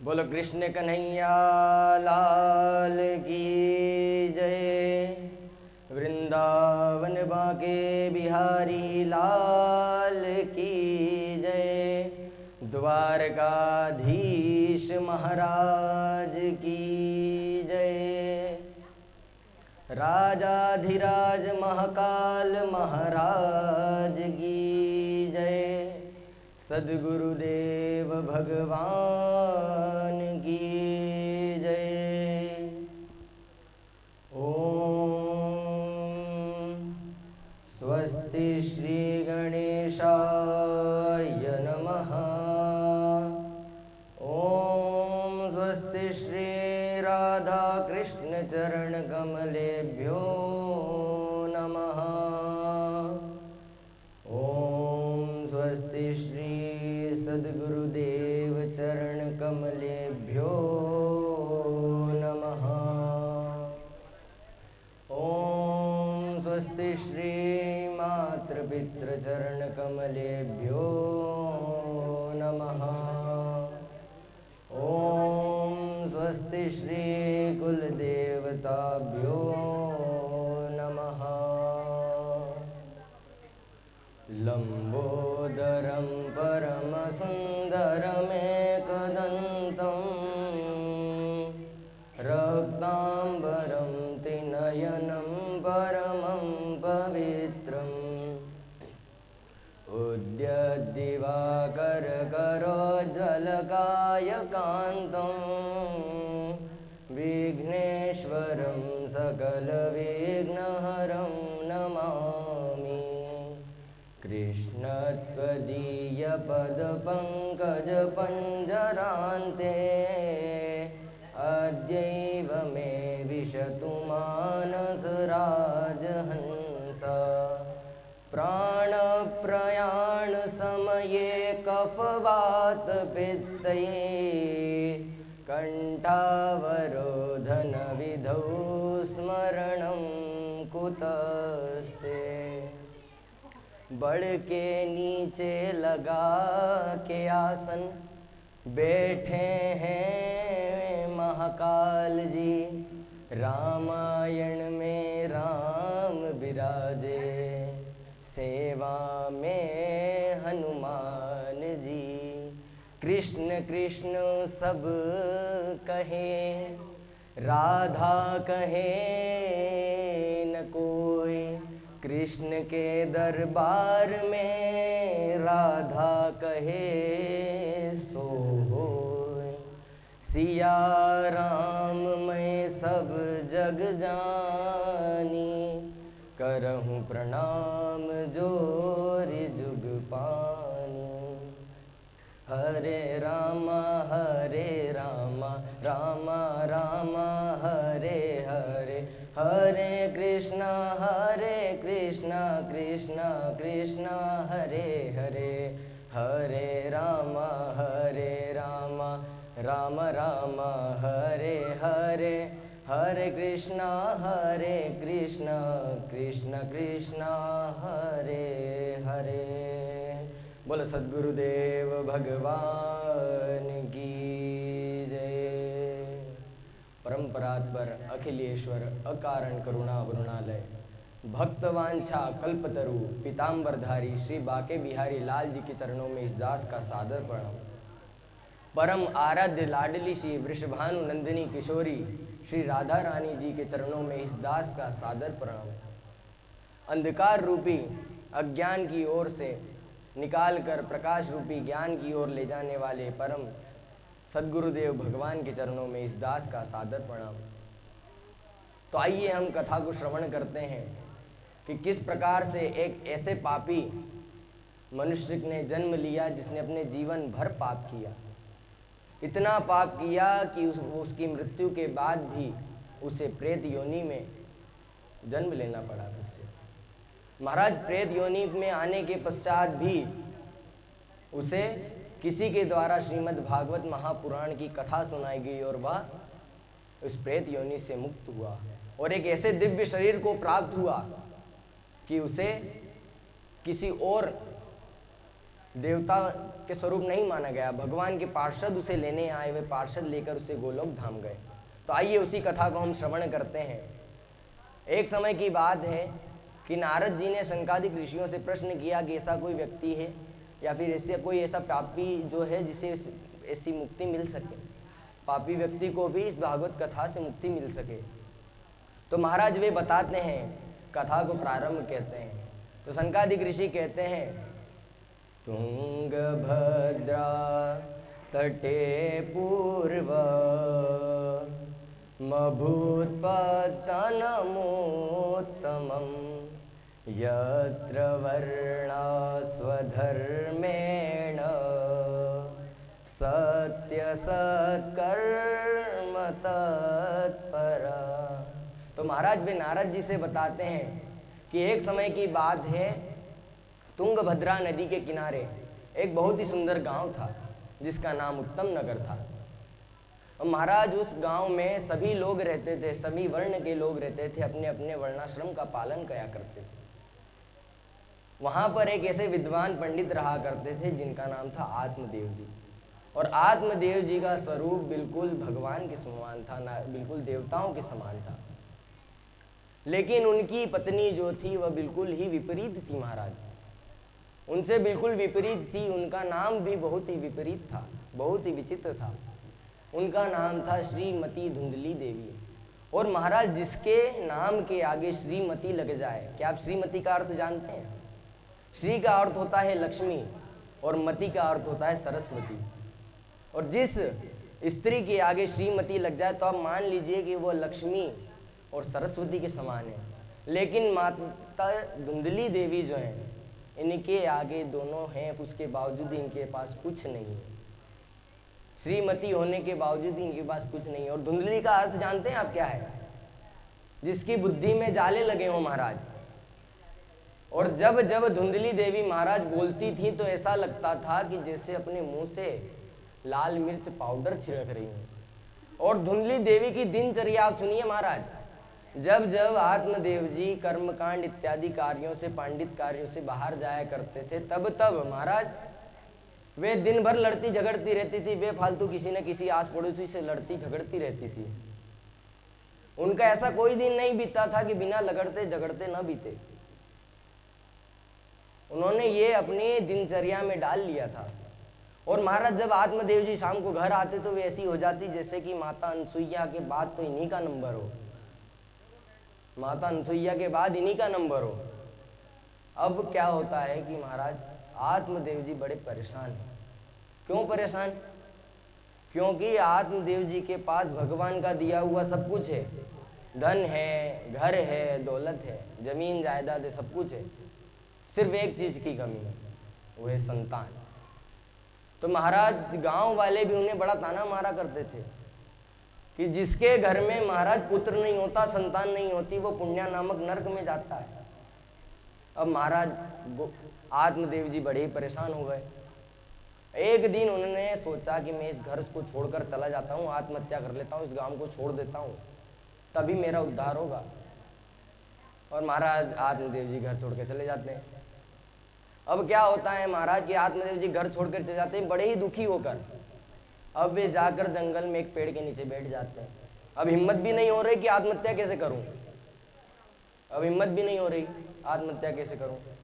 बोलो कृष्ण कन्हैया लाल की जय। वृंदावन बांके बिहारी लाल की जय। द्वारकाधीश महाराज की जय। राजाधिराज महाकाल महाराज की जय। सद्गुरुदेव भगवान की जय। ओम स्वस्ति श्री गणेशाय नमः। ओम स्वस्ति श्री राधा कृष्ण चरण कमलेभ्यो नमः। ओम स्वस्ति श्री सद्गुरुदेव चरण कमलेभ्यो नमः। ओम स्वस्ति श्री मातृपितृ चरण कमलेभ्यो नमः। ओम स्वस्ति श्री कुलदेवताभ्यो नमः। लंबोदरं परमसुन्दरमेकदन्तं रक्ताम्बरं त्रिनयनं परमं पवित्रम् उद्यद्दिवाकरकरोज्ज्वलकायकान्तं विघ्नेश्वरं सकलविघ्नहरं नमामि। कृष्णत्वदीयपदपङ्कजपञ्जरान्ते अद्यैव मे विशतु मानसराजहंसा। प्राणप्रयाणसमये कफवातपित्तये कण्ठावरोधनविधौ स्मरणं कुतस्ते। बड़ के नीचे लगा के आसन बैठे हैं महाकाल जी। रामायण में राम विराजे सेवा में हनुमान जी। कृष्ण कृष्ण सब कहे राधा कहे न कोई। कृष्ण के दरबार में राधा कहे सो होय। सिया राम मैं सब जग जानी करहूँ प्रणाम जोरि जुग पानी। हरे रामा रामा रामा हरे हरे। हरे कृष्णा कृष्णा कृष्णा हरे हरे। हरे रामा राम राम हरे हरे। हरे कृष्णा कृष्णा कृष्णा हरे हरे। बोलो सद्गुरुदेव भगवान की जय। परम्परात्पर अखिलेश्वर अकारण करुणा वरुणालय भक्तवांछा कल्पतरु पीताम्बरधारी श्री बाके बिहारी लाल जी के चरणों में इस दास का सादर प्रणाम। परम आराध्य लाडली श्री वृषभानु नंदिनी किशोरी श्री राधा रानी जी के चरणों में इस दास का सादर प्रणाम। अंधकार रूपी अज्ञान की ओर से निकालकर प्रकाश रूपी ज्ञान की ओर ले जाने वाले परम सद्गुरुदेव भगवान के चरणों में इस दास का सादर प्रणाम। तो आइए हम कथा को श्रवण करते हैं कि किस प्रकार से एक ऐसे पापी मनुष्य ने जन्म लिया जिसने अपने जीवन भर पाप किया। इतना पाप किया कि उसकी मृत्यु के बाद भी उसे प्रेत योनि में जन्म लेना पड़ा। फिर से महाराज प्रेत योनि में आने के पश्चात भी उसे किसी के द्वारा श्रीमद् भागवत महापुराण की कथा सुनाई गई और वह उस प्रेत योनि से मुक्त हुआ और एक ऐसे दिव्य शरीर को प्राप्त हुआ कि उसे किसी और देवता के स्वरूप नहीं माना गया। भगवान के पार्षद उसे लेने आए, वे पार्षद लेकर उसे गोलोक धाम गए। तो आइए उसी कथा को हम श्रवण करते हैं। एक समय की बात है कि नारद जी ने शंकादिक ऋषियों से प्रश्न किया कि ऐसा कोई व्यक्ति है या फिर ऐसे कोई ऐसा पापी जो है जिसे ऐसी मुक्ति मिल सके, पापी व्यक्ति को भी इस भागवत कथा से मुक्ति मिल सके। तो महाराज वे बताते हैं, कथा को प्रारंभ कहते हैं। तो शंकादिक ऋषि कहते हैं, तुंगभद्रा तटे पूर्व मभूत्पतनमोत्तमं यत्र वर्णा स्वधर्मेण सत्यसत्कर्म तत्परा। तो महाराज वे नारद जी से बताते हैं कि एक समय की बात है, तुंगभद्रा नदी के किनारे एक बहुत ही सुंदर गांव था जिसका नाम उत्तम नगर था। और महाराज उस गांव में सभी लोग रहते थे, सभी वर्ण के लोग रहते थे, अपने अपने वर्णाश्रम का पालन किया करते थे। वहां पर एक ऐसे विद्वान पंडित रहा करते थे जिनका नाम था आत्मदेव जी। और आत्मदेव जी का स्वरूप बिल्कुल भगवान के समान था, ना बिल्कुल देवताओं के समान था। लेकिन उनकी पत्नी जो थी वह बिल्कुल ही विपरीत थी महाराज, उनसे बिल्कुल विपरीत थी। उनका नाम भी बहुत ही विपरीत था, बहुत ही विचित्र था। उनका नाम था श्रीमती धुंधली देवी। और महाराज जिसके नाम के आगे श्रीमती लग जाए, क्या आप श्रीमती का अर्थ जानते हैं? श्री का अर्थ होता है लक्ष्मी और मति का अर्थ होता है सरस्वती। और जिस स्त्री के आगे श्रीमती लग जाए तो आप मान लीजिए कि वो लक्ष्मी और सरस्वती के समान है। लेकिन माता धुंधली देवी जो है, इनके आगे दोनों हैं, उसके बावजूद इनके पास कुछ नहीं है। श्रीमती होने के बावजूद इनके पास कुछ नहीं है। और धुंधली का अर्थ जानते हैं आप क्या है? जिसकी बुद्धि में जाले लगे हो महाराज। और जब जब धुंधली देवी महाराज बोलती थी तो ऐसा लगता था कि जैसे अपने मुंह से लाल मिर्च पाउडर छिड़क रही हो। और धुंधली देवी की दिनचर्या आप सुनिए महाराज। जब जब आत्मदेव जी कर्मकांड इत्यादि कार्यों से, पांडित कार्यों से बाहर जाया करते थे, तब तब महाराज वे दिन भर लड़ती झगड़ती रहती थी, बेफालतू किसी न किसी आस पड़ोसी से लड़ती झगड़ती रहती थी। उनका ऐसा कोई दिन नहीं बीता था कि बिना लगड़ते झगड़ते न बीते। उन्होंने ये अपनी दिनचर्या में डाल लिया था। और महाराज जब आत्मदेव जी शाम को घर आते तो वे ऐसी हो जाती जैसे कि माता अनसुईया के बाद तो इन्हीं का नंबर हो, माता अनसुईया के बाद इन्हीं का नंबर हो। अब क्या होता है कि महाराज आत्मदेव जी बड़े परेशान हैं। क्यों परेशान? क्योंकि आत्मदेव जी के पास भगवान का दिया हुआ सब कुछ है, धन है, घर है, दौलत है, जमीन जायदाद है, सब कुछ है। सिर्फ एक चीज की कमी है, वो है संतान। तो महाराज गांव वाले भी उन्हें बड़ा ताना मारा करते थे कि जिसके घर में महाराज पुत्र नहीं होता, संतान नहीं होती, वो पुण्या नामक नरक में जाता है। अब महाराज आत्मदेव जी बड़े ही परेशान हो गए। एक दिन उन्होंने सोचा कि मैं इस घर को छोड़कर चला जाता हूँ, आत्महत्या कर लेता हूँ, इस गांव को छोड़ देता हूँ, तभी मेरा उद्धार होगा। और महाराज आत्मदेव जी घर छोड़ के चले जाते हैं। अब क्या होता है महाराज कि आत्मदेव जी घर छोड़कर चले जाते हैं बड़े ही दुखी होकर। अब वे जाकर जंगल में एक पेड़ के नीचे बैठ जाते हैं। अब हिम्मत भी नहीं हो रही कि आत्महत्या कैसे करूं, अब हिम्मत भी नहीं हो रही आत्महत्या कैसे करूं।